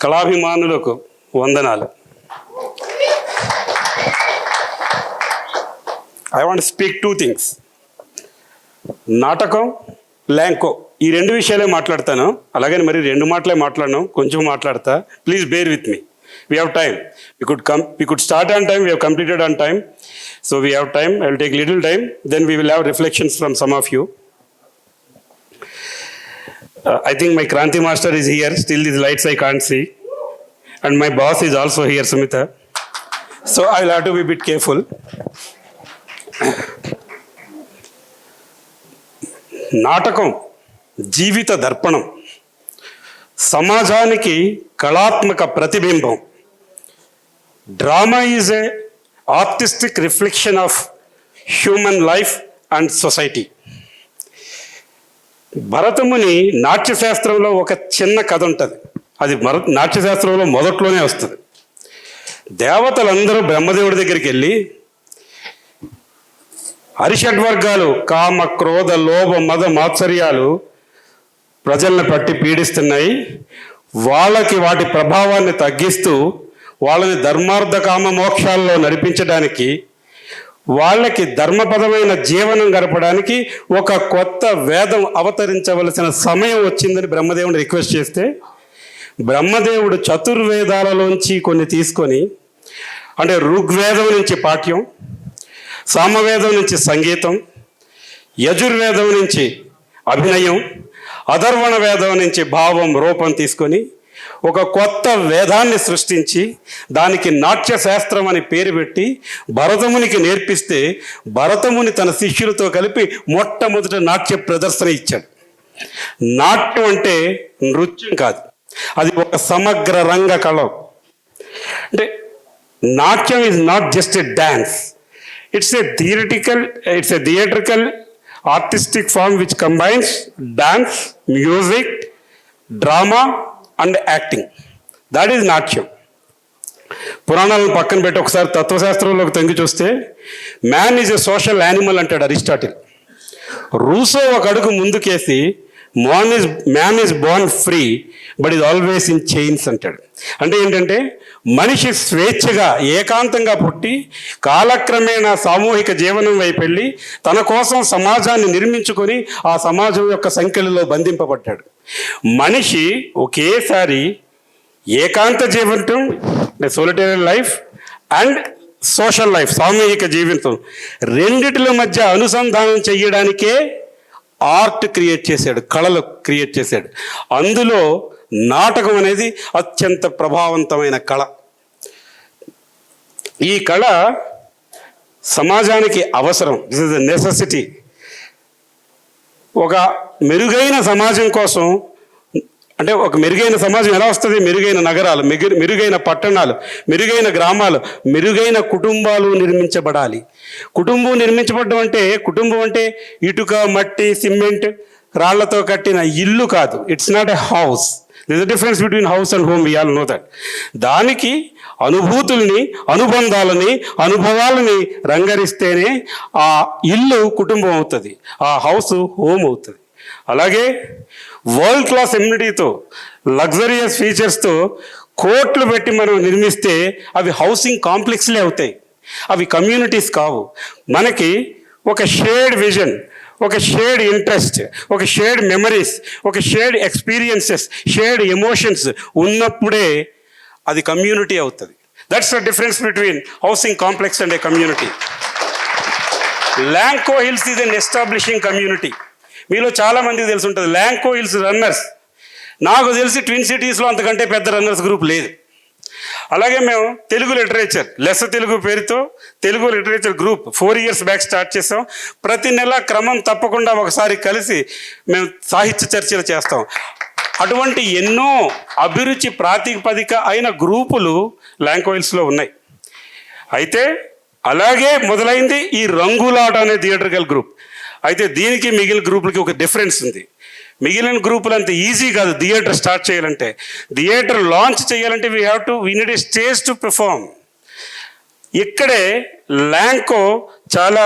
కళాభిమానులకు వందనాలు. I want speak 2 things. నాటకం, ల్యాంకో, ఈ 2 విషయాలే మాట్లాడతాను. అలాగని మరి 2 మాటలే మాట్లాడను, కొంచెం మాట్లాడతా. Please bear with me. We have time. We could start on time. We have completed on time. So we have time. I will take little time. Then we will have reflections from some of you. I think my Kranti master is here. Still these lights I can't see. And my boss is also here, Sumita. So I will have to be a bit careful. నాటకం జీవిత దర్పణం, సమాజానికి కళాత్మక ప్రతిబింబం. Drama is a artistic reflection of human life and society. Bharatamuni నాట్యశాస్త్రంలో ఒక చిన్న కథ ఉంటుంది. అది నాట్యశాస్త్రంలో మొదట్లోనే వస్తుంది. దేవతలందరూ బ్రహ్మదేవుడి దగ్గరికి వెళ్ళి, అరిషడ్వర్గాలు కామ క్రోధ లోభ మద మాత్సర్యాలు ప్రజలను పట్టి పీడిస్తున్నాయి, వాళ్ళకి వాటి ప్రభావాన్ని తగ్గిస్తూ వాళ్ళని ధర్మార్థ కామ మోక్షాల్లో నడిపించడానికి, వాళ్ళకి ధర్మపదమైన జీవనం గడపడానికి ఒక కొత్త వేదం అవతరించవలసిన సమయం వచ్చిందని బ్రహ్మదేవుని రిక్వెస్ట్ చేస్తే, బ్రహ్మదేవుడు చతుర్వేదాలలోంచి కొన్ని తీసుకొని, అంటే ఋగ్వేదం నుంచి పాఠ్యం, సామవేదం నుంచి సంగీతం, యజుర్వేదం నుంచి అభినయం, అధర్వణ వేదం నుంచి భావం రూపం తీసుకొని ఒక కొత్త వేదాన్ని సృష్టించి దానికి నాట్యశాస్త్రం అని పేరు పెట్టి భరతమునికి నేర్పిస్తే, భరతముని తన శిష్యులతో కలిపి మొట్టమొదటి నాట్య ప్రదర్శన ఇచ్చాడు. నాట్యం అంటే నృత్యం కాదు, అది ఒక సమగ్ర రంగ కళ. అంటే నాట్యం is not just a dance, it's a theatrical artistic form which combines dance, music, drama and acting. That is నాట్యం. పురాణాలను పక్కన పెట్టి ఒకసారి తత్వశాస్త్రంలోకి తొంగి చూస్తే, man is a social animal అంటాడు అరిస్టాటిల్. రూసో ఒక అడుగు ముందుకేసి man is Born free but is always in chains అంటాడు. అంటే ఏంటంటే మనిషి స్వేచ్ఛగా ఏకాంతంగా పుట్టి కాలక్రమేణా సామూహిక జీవనం వైపు వెళ్ళి తన కోసం సమాజాన్ని నిర్మించుకొని ఆ సమాజం యొక్క సంఖ్యలలో బంధింపబడ్డాడు. మనిషి ఒకేసారి ఏకాంత జీవితం, solitary life and social life, సామూహిక జీవితం, రెండిటిల మధ్య అనుసంధానం చేయడానికే ఆర్ట్ క్రియేట్ చేశాడు, కళలు క్రియేట్ చేశాడు. అందులో నాటకం అనేది అత్యంత ప్రభావవంతమైన కళ. ఈ కళ సమాజానికి అవసరం. This is the necessity. ఒక మెరుగైన సమాజం కోసం, అంటే ఒక మెరుగైన సమాజం ఎలా వస్తుంది? మెరుగైన నగరాలు, మెరుగైన పట్టణాలు, మెరుగైన గ్రామాలు, మెరుగైన కుటుంబాలు నిర్మించబడాలి. కుటుంబం నిర్మించబడడం అంటే, కుటుంబం అంటే ఇటుక, మట్టి, సిమెంట్, రాళ్లతో కట్టిన ఇల్లు కాదు. It's not a house. This the difference between house and home. We all know that. దానికి అనుభూతుల్ని, అనుబంధాలని, అనుభవాలని రంగరిస్తేనే ఆ ఇల్లు కుటుంబం అవుతుంది, ఆ హౌస్ హోమ్ అవుతుంది. అలాగే వరల్డ్ క్లాస్ ఎమ్యూనిటీతో, లగ్జరియస్ ఫీచర్స్తో కోట్లు పెట్టి మనం నిర్మిస్తే అవి హౌసింగ్ కాంప్లెక్స్లే అవుతాయి, అవి కమ్యూనిటీస్ కావు. మనకి ఒక షేర్డ్ విజన్, ఒక షేర్డ్ ఇంట్రెస్ట్, ఒక షేర్డ్ మెమరీస్, ఒక షేర్డ్ ఎక్స్పీరియన్సెస్, షేర్డ్ ఎమోషన్స్ ఉన్నప్పుడే అది కమ్యూనిటీ అవుతుంది. That's the difference between housing complex and a community. Lanco hills is an establishing community. మీలో చాలామందికి తెలిసి ఉంటుంది ల్యాంకో హిల్స్ రన్నర్స్. నాకు తెలిసి ట్విన్ సిటీస్లో అంతకంటే పెద్ద రన్నర్స్ గ్రూప్ లేదు. అలాగే మేము తెలుగు లిటరేచర్, లెస్స తెలుగు పేరుతో Telugu literature group 4 years back start చేసాం. ప్రతి నెల క్రమం తప్పకుండా ఒకసారి కలిసి మేము సాహిత్య చర్చలు చేస్తాం. అటువంటి ఎన్నో అభిరుచి ప్రాతిపదిక అయిన గ్రూపులు ల్యాంకో హిల్స్లో ఉన్నాయి. అయితే అలాగే మొదలైంది ఈ రంగులాట అనే థియేటర్కల్ గ్రూప్. అయితే దీనికి మిగిలిన గ్రూపులకి ఒక డిఫరెన్స్ ఉంది. మిగిలిన గ్రూపులు అంత ఈజీ కాదు థియేటర్ స్టార్ట్ చేయాలంటే. థియేటర్ లాంచ్ చేయాలంటే we need a stage to perform. ఇక్కడే ల్యాంకో చాలా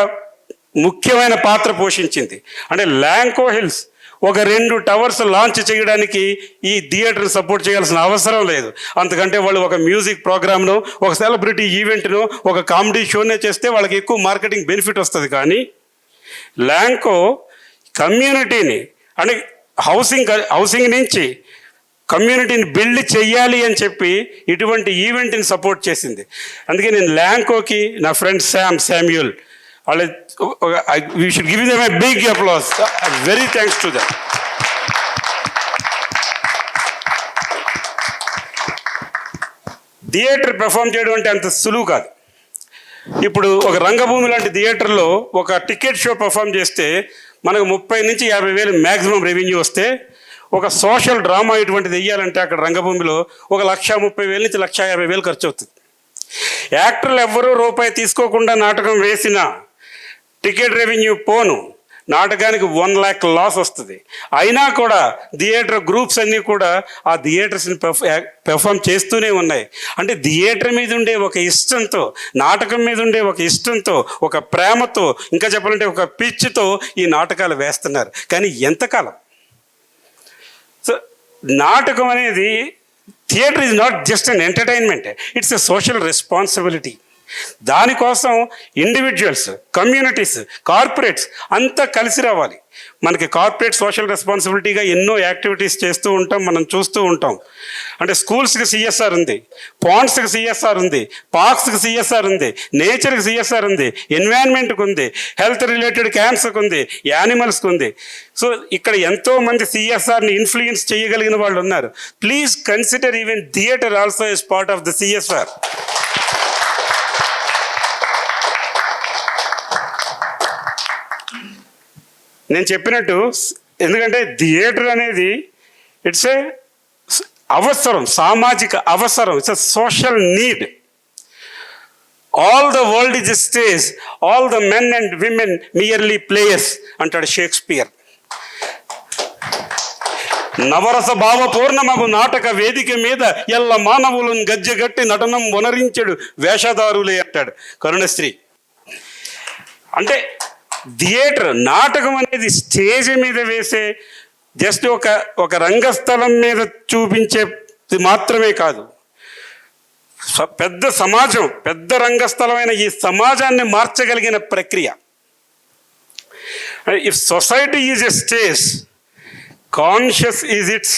ముఖ్యమైన పాత్ర పోషించింది. అంటే ల్యాంకో హిల్స్ ఒక 2 టవర్స్ లాంచ్ చేయడానికి ఈ థియేటర్ని సపోర్ట్ చేయాల్సిన అవసరం లేదు. అంతకంటే వాళ్ళు ఒక మ్యూజిక్ ప్రోగ్రామ్ను, ఒక సెలబ్రిటీ ఈవెంట్ను, ఒక కామెడీ షోనే చేస్తే వాళ్ళకి ఎక్కువ మార్కెటింగ్ బెనిఫిట్ వస్తుంది. కానీ ల్యాంకో కమ్యూనిటీని అంటే హౌసింగ్ నుంచి కమ్యూనిటీని బిల్డ్ చెయ్యాలి అని చెప్పి ఇటువంటి ఈవెంట్ని సపోర్ట్ చేసింది. అందుకే నేను ల్యాంకోకి, నా ఫ్రెండ్ శామ్యూల్, వాళ్ళ we should give them a big applause. Very thanks to them. Theatre perform చేయడం అంటే అంత సులువు కాదు. ఇప్పుడు ఒక రంగభూమి లాంటి థియేటర్లో ఒక టికెట్ షో పెర్ఫామ్ చేస్తే మనకు 30,000 నుంచి 50,000 మ్యాక్సిమం రెవెన్యూ వస్తే, ఒక సోషల్ డ్రామా ఇటువంటిది వెయ్యాలంటే అక్కడ రంగభూమిలో 1,30,000 నుంచి 1,50,000 ఖర్చు అవుతుంది. యాక్టర్లు ఎవ్వరూ రూపాయి తీసుకోకుండా నాటకం వేసిన టికెట్ రెవెన్యూ పోను, నాటకానికి 1 lakh లాస్ వస్తుంది. అయినా కూడా థియేటర్ గ్రూప్స్ అన్నీ కూడా ఆ థియేటర్స్ని పెర్ఫామ్ చేస్తూనే ఉన్నాయి. అంటే థియేటర్ మీద ఉండే ఒక ఇష్టంతో, నాటకం మీద ఉండే ఒక ఇష్టంతో, ఒక ప్రేమతో, ఇంకా చెప్పాలంటే ఒక పిచ్చితో ఈ నాటకాలు వేస్తున్నారు. కానీ ఎంతకాలం? సో నాటకం అనేది, theatre is not just an entertainment, it's a social responsibility. దానికోసం ఇండివిజువల్స్, కమ్యూనిటీస్, కార్పొరేట్స్ అంతా కలిసి రావాలి. మనకి కార్పొరేట్ సోషల్ రెస్పాన్సిబిలిటీగా ఎన్నో యాక్టివిటీస్ చేస్తూ ఉంటాం, మనం చూస్తూ ఉంటాం. అంటే స్కూల్స్కి CSR ఉంది, పాండ్స్కి CSR ఉంది, పార్క్స్కి CSR ఉంది, నేచర్కి CSR ఉంది, ఎన్వైరన్మెంట్కి ఉంది, హెల్త్ రిలేటెడ్ క్యాంప్స్కి ఉంది, యానిమల్స్కి ఉంది. సో ఇక్కడ ఎంతోమంది CSRని ఇన్ఫ్లుయెన్స్ చేయగలిగిన వాళ్ళు ఉన్నారు. Please consider even theatre also is part of the CSR. నేను చెప్పినట్టు, ఎందుకంటే థియేటర్ అనేది ఇట్స్ ఏ అవసరం, సామాజిక అవసరం, it's a social need. All the world is a stage, all the men and women merely players అంటాడు షేక్స్పియర్. నవరస భావపూర్ణమగు నాటక వేదిక మీద ఎల్ల మానవులను గజ్జెగట్టి నటనం వనరించడు వేషధారులే అంటాడు కరుణశ్రీ. అంటే థియేటర్, నాటకం అనేది స్టేజ్ మీద వేసే జస్ట్ ఒక రంగస్థలం మీద చూపించే మాత్రమే కాదు. పెద్ద సమాజం, పెద్ద రంగస్థలమైన ఈ సమాజాన్ని మార్చగలిగిన ప్రక్రియ. If society is a stage, conscious is it's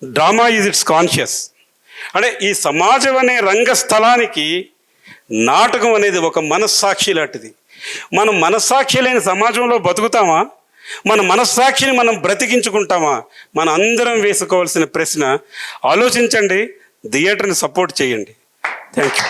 drama, is it's conscious. అంటే ఈ సమాజం అనే రంగస్థలానికి నాటకం అనేది ఒక మనస్సాక్షి లాంటిది. మనం మనస్సాక్షి లేని సమాజంలో బతుకుతామా? మన మనస్సాక్షిని మనం బ్రతికించుకుంటామా? మన అందరం వేసుకోవాల్సిన ప్రశ్న. ఆలోచించండి, థియేటర్ని సపోర్ట్ చేయండి. Thank you.